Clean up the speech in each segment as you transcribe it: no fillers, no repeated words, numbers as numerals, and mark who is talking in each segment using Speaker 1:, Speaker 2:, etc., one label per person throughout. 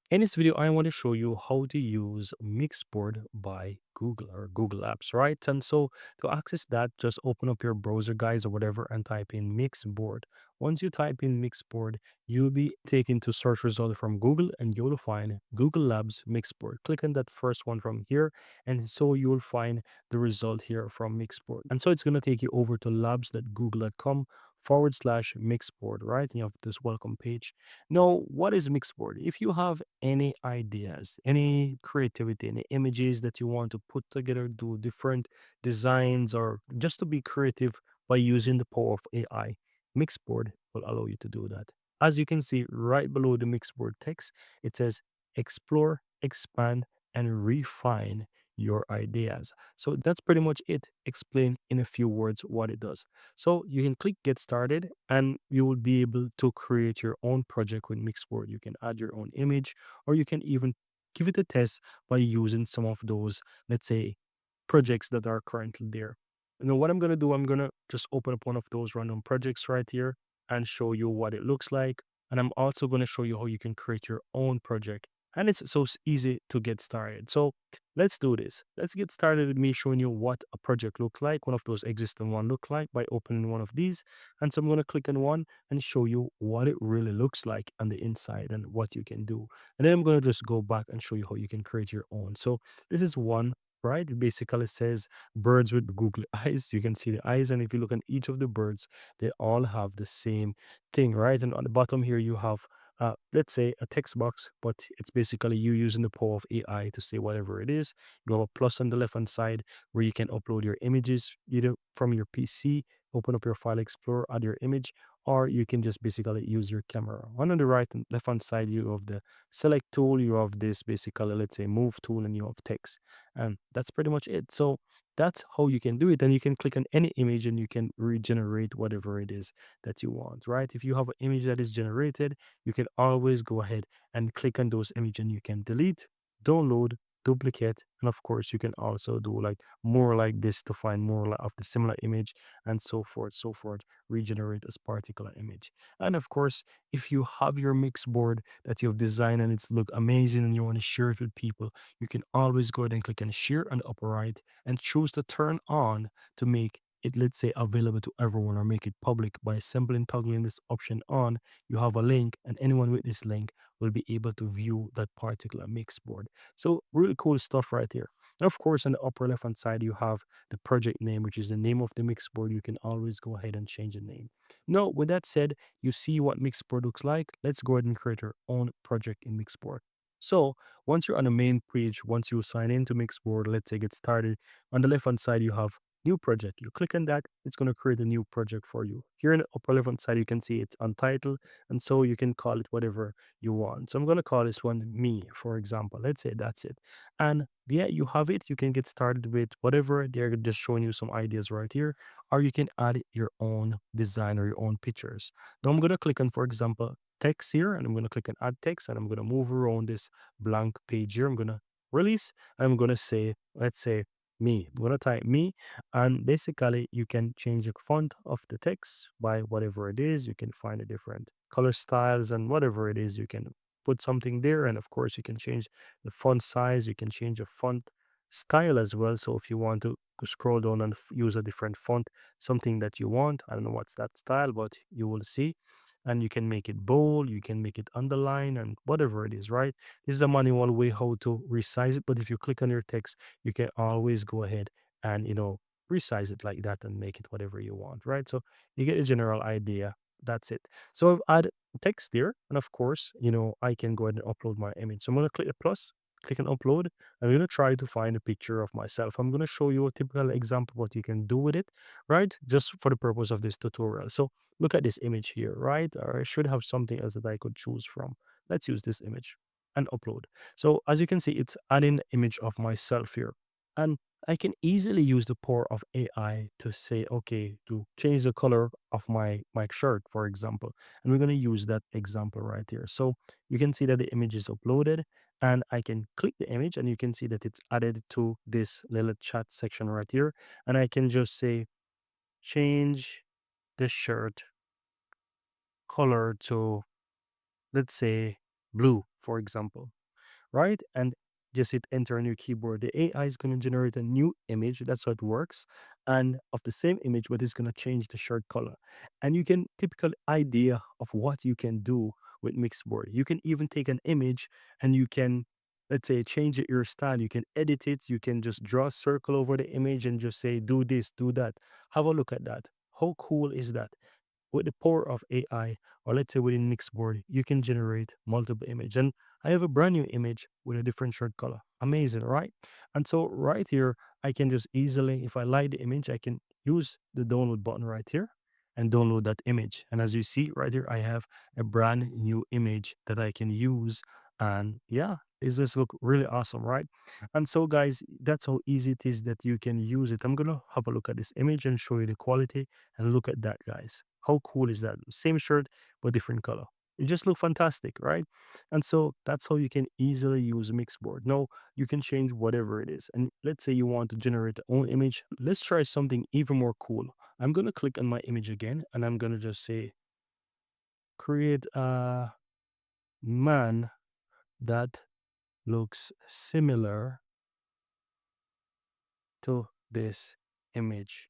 Speaker 1: In this video, I want to show you how to use Mixboard by Google or Google Apps, right? And so to access that, just open up your browser, guys, or whatever, and type in Mixboard. Once you type in Mixboard, you'll be taken to search result from Google and you'll find Google Labs Mixboard. Click on that first one from here, and so you'll find the result here from Mixboard. And so it's going to take you over to labs.google.com/ Mixboard, right? And you have this welcome page. Now, what is Mixboard? If you have any ideas, any creativity, any images that you want to put together, do different designs, or just to be creative by using the power of AI, Mixboard will allow you to do that. As you can see right below the Mixboard text, it says explore, expand, and refine your ideas. So that's pretty much it. Explain in a few words what it does. So you can click get started and you will be able to create your own project with Mixboard. You can add your own image or you can even give it a test by using some of those, let's say, projects that are currently there. And then what I'm going to do, I'm going to just open up one of those random projects right here and show you what it looks like. And I'm also going to show you how you can create your own project. And it's so easy to get started. So let's do this. Let's get started with me showing you what a project looks like, one of those existing one look like by opening one of these. And so I'm going to click on one and show you what it really looks like on the inside and what you can do. And then I'm going to just go back and show you how you can create your own. So this is one, right? It basically says birds with googly eyes. You can see the eyes. And if you look at each of the birds, they all have the same thing, right? And on the bottom here, you have let's say a text box, but it's basically you using the power of AI to say whatever it is. You have a plus on the left hand side where you can upload your images either from your PC, open up your file explorer, add your image, or you can just basically use your camera. One on the right and left hand side, you have the select tool, you have this basically, let's say, move tool, and you have text. And that's pretty much it. So that's how you can do it. And you can click on any image and you can regenerate whatever it is that you want, right? If you have an image that is generated, you can always go ahead and click on those images and you can delete, download, duplicate, and of course you can also do like more like this to find more of the similar image and so forth, regenerate this particular image. And of course, if you have your mix board that you've designed and it's look amazing and you want to share it with people, you can always go ahead and click on share on the upper right and choose to turn on to make it, let's say, available to everyone or make it public. By simply toggling this option on, you have a link and anyone with this link will be able to view that particular mix board. So really cool stuff right here. And of course, on the upper left hand side, you have the project name, which is the name of the mix board. You can always go ahead and change the name. Now, with that said, you see what Mixboard looks like. Let's go ahead and create our own project in Mixboard. So once you're on the main page, once you sign into Mixboard, let's say get started. On the left hand side, you have new project. You click on that, it's going to create a new project for you. Here in the upper left hand side, you can see it's untitled, and so you can call it whatever you want. So I'm going to call this one me, for example. Let's say that's it. And yeah, you have it. You can get started with whatever. They're just showing you some ideas right here, or you can add your own design or your own pictures. Now I'm going to click on, for example, text here, and I'm going to click on add text, and I'm going to move around this blank page here. I'm going to release, and I'm going to say, let's say, me. I'm going to type me, and basically you can change the font of the text by whatever it is. You can find the different color styles and whatever it is. You can put something there, and of course you can change the font size. You can change the font style as well. So if you want to scroll down and use a different font, something that you want, I don't know what's that style, but you will see. And you can make it bold, you can make it underline, and whatever it is, right? This is a manual way how to resize it. But if you click on your text, you can always go ahead and resize it like that and make it whatever you want, right? So you get a general idea. That's it. So I've add text there, and of course, I can go ahead and upload my image. So I'm gonna click the plus, click on upload. I'm gonna try to find a picture of myself. I'm gonna show you a typical example what you can do with it, right? Just for the purpose of this tutorial. So look at this image here, right? Or I should have something else that I could choose from. Let's use this image and upload. So as you can see, it's adding image of myself here. And I can easily use the power of AI to say, okay, to change the color of my shirt, for example. And we're going to use that example right here. So you can see that the image is uploaded and I can click the image and you can see that it's added to this little chat section right here. And I can just say, change the shirt color to, let's say, blue, for example, right? And just hit enter on your keyboard. The AI is going to generate a new image. That's how it works. And of the same image, but it's going to change the shirt color. And you can typical idea of what you can do with Mixboard. You can even take an image and you can, let's say, change it your style. You can edit it. You can just draw a circle over the image and just say, do this, do that. Have a look at that. How cool is that? With the power of AI, or let's say within Mixboard, you can generate multiple image. And I have a brand new image with a different shirt color. Amazing, right? And so right here, I can just easily, if I like the image, I can use the download button right here and download that image. And as you see right here, I have a brand new image that I can use. And yeah, it just look really awesome, right? And so guys, that's how easy it is that you can use it. I'm gonna have a look at this image and show you the quality, and look at that, guys. How cool is that? Same shirt, but different color. It just look fantastic, right? And so that's how you can easily use Mixboard. Now, you can change whatever it is. And let's say you want to generate your own image. Let's try something even more cool. I'm going to click on my image again, and I'm going to just say, create a man that looks similar to this image,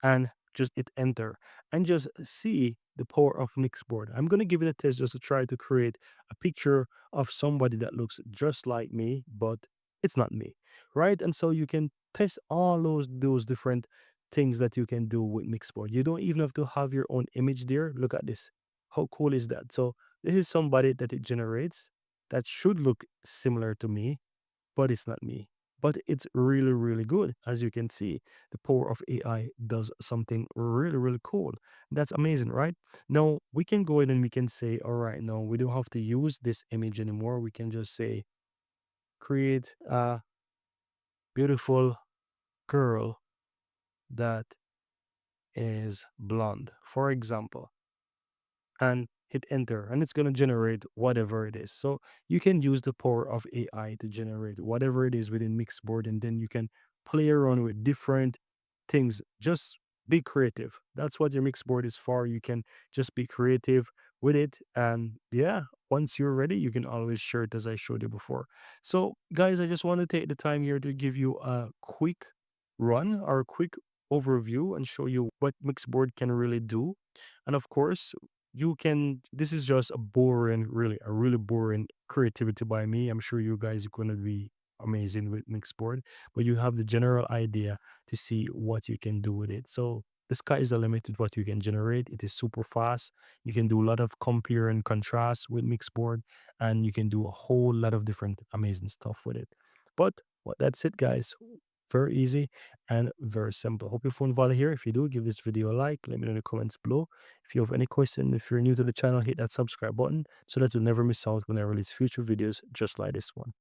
Speaker 1: and just hit enter and just see the power of Mixboard. I'm going to give it a test just to try to create a picture of somebody that looks just like me, but it's not me, right? And so you can test all those different things that you can do with Mixboard. You don't even have to have your own image there. Look at this. How cool is that? So this is somebody that it generates that should look similar to me, but it's not me. But it's really, really good. As you can see, the power of AI does something really, really cool. That's amazing, right? Now we can go in and we can say, all right, no, we don't have to use this image anymore. We can just say, create a beautiful girl that is blonde, for example, and hit enter, and it's going to generate whatever it is. So you can use the power of AI to generate whatever it is within Mixboard, and then you can play around with different things. Just be creative. That's what your Mixboard is for. You can just be creative with it, and yeah, once you're ready, you can always share it as I showed you before. So guys, I just want to take the time here to give you a quick run or a quick overview and show you what Mixboard can really do. And of course, you can, this is just a really boring creativity by me. I'm sure you guys are going to be amazing with Mixboard, but you have the general idea to see what you can do with it. So the sky is the limit with what you can generate. It is super fast. You can do a lot of compare and contrast with Mixboard, and you can do a whole lot of different amazing stuff with it. But that's it, guys. Very easy and very simple. Hope you found value here. If you do, give this video a like. Let me know in the comments below. If you have any question, if you're new to the channel, hit that subscribe button so that you'll never miss out when I release future videos just like this one.